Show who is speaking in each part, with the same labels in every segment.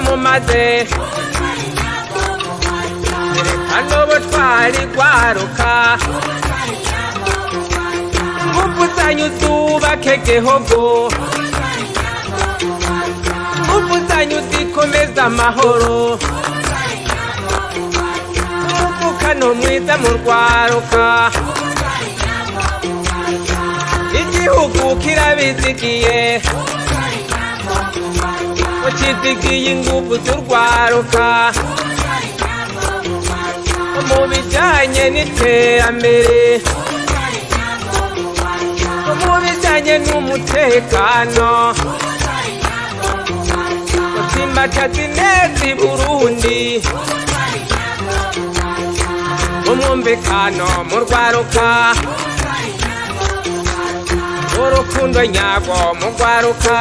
Speaker 1: mumaze erekana ubutwari rwaruka ingufu zanyu zubake gihugu ingufu zanyu zikomeza amahoro umuvukano mwiza mu rwaruka igihugu kirabizigiye ukizigiye ingufu z'urwaruka mu bijyanye n'iterambere mu bijyanye n'umutekano utsimbataza ineza i Burundi umwumvikano mu rwaruka urukundo nyarwo mu rwaruka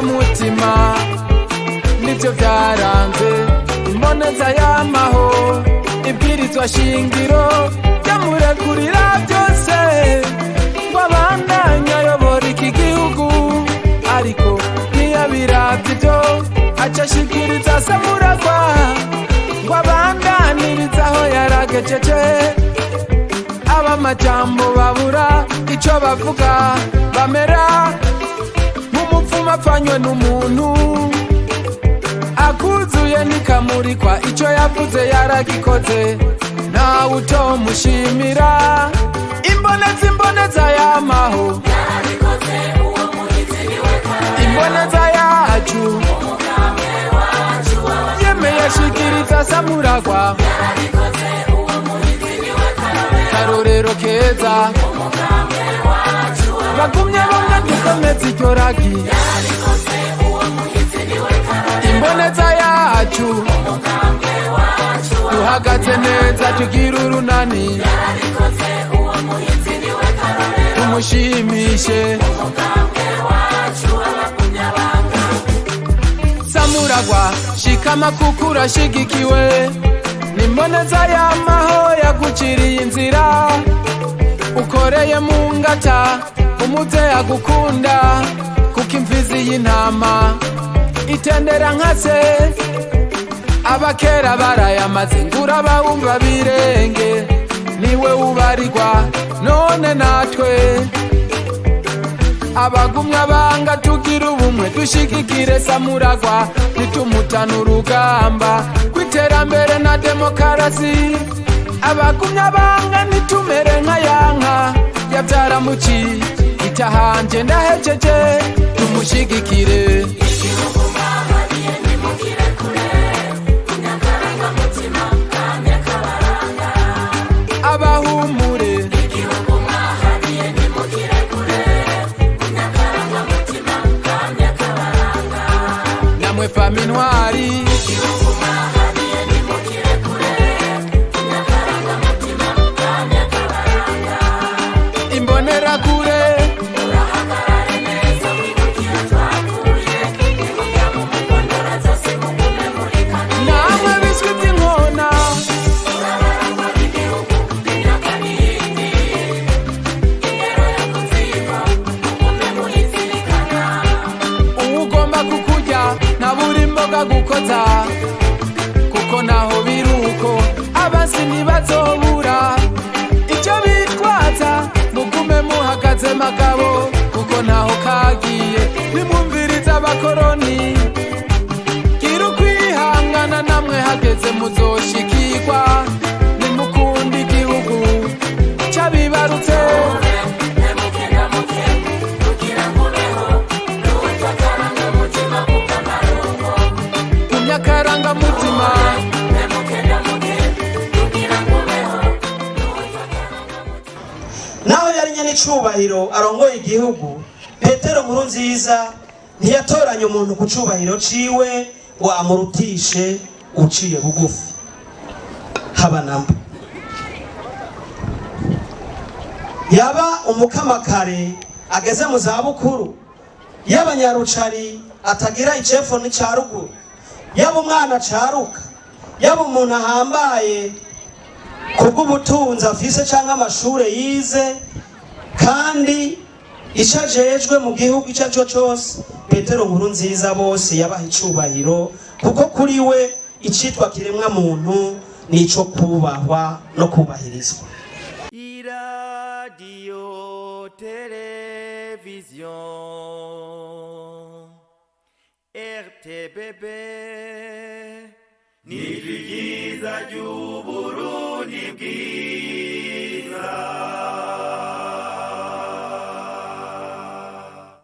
Speaker 2: mutima nivyo vyaranze imboneza y'amaho ibwirizwa shingiro ryamurekurira byose ngo abandanye ayobora iki gihugu ariko ntiyabiravye ivyo aca ashikiriza samuragwa ngo abandaniriza aho yaragejeje ab'amajambo babura ico bavuga bamera apfanywe n'umuntu akuzuye nikamurikwa ico yavuze yaragikoze nawe utomushimira imboneza y'amaho yarabikoze uwo muhizi niwe karorero imboneza yacu umugambwe wacu yemeye ashikiriza samuragwa yarabikoze uwo muhizi niwe karorero keza umugambwe wacu bagumye bamwe dukomeze icyo ragi yarabikoze uwo muhizi niwe karorero imboneza yacu umugambwe wacu duhagaze neza tugira urunani yarabikoze uwo muhizi niwe karorero tumushimishe umugambwe wacu abagumya banga samuragwa shikama kuko urashigikiwe n'imboneza y'amaho yaguciriye inzira ukoreye mu ngata umuze agukunda kuko imfizi y'intama itendera nka se abakera barayamaze ngura bawumva birenge niwe ubarirwa none natwe abagumya banga tugira ubumwe dushigikire samuragwa nitumutana urugamba kw'iterambere na demokarasi abagumya banga nitumere nka yanka yabyara muki itahanje ndahejeje tumushigikire igihugu mwahariye nimugire kure kunyakaranga mutima kamye kabaranga abahumure igihugu mwahariye nimugire kure kunyakaranga mutima kamye kabaranga namwe fami ntwari igihugu mwahariye nimugire kure kunyakaranga mutima kamye kabaranga imbonera kure urahagarare neza wibukira twakuye nimujya mu mugondora zose mugume muri kane namwe biswi by'inkona urabarangwa n'igihugu imyaka n'iyindi indero yo kuziga mugume muyizirikana uwugomba kukurya ntabura imboga gukoza kuko naho biruko abasi ntibazobura icyo bitwaza mugume muhagaze magabo kuko naho kagiye nimwumviriza abakoroni gira ukwihangana namwe hageze muzoshikirwa nimukunda igihugu c'abibarutse
Speaker 3: icubahiro arongoye igihugu, Petero Nkurunziza ntiyatoranya umuntu ku cubahiro ciwe ngo amurutishe uciye bugufi, haba namba. Yaba umukamakare ageze mu zabukuru, yaba nyarucari atagira icefu n'icaruguru, yaba umwana acaruka, yaba umuntu ahambaye kubw'ubutunzi afise canke amashure yize, kandi ico ajejwe mu gihugu ico arico cose, Petero Nkurunziza bose yabaha icubahiro, kuko kuri we icitwa kiremwa muntu nico kubahwa no kubahirizwa.
Speaker 4: Radio Television RTBB ni ryiza ry'Uburundi bwiza.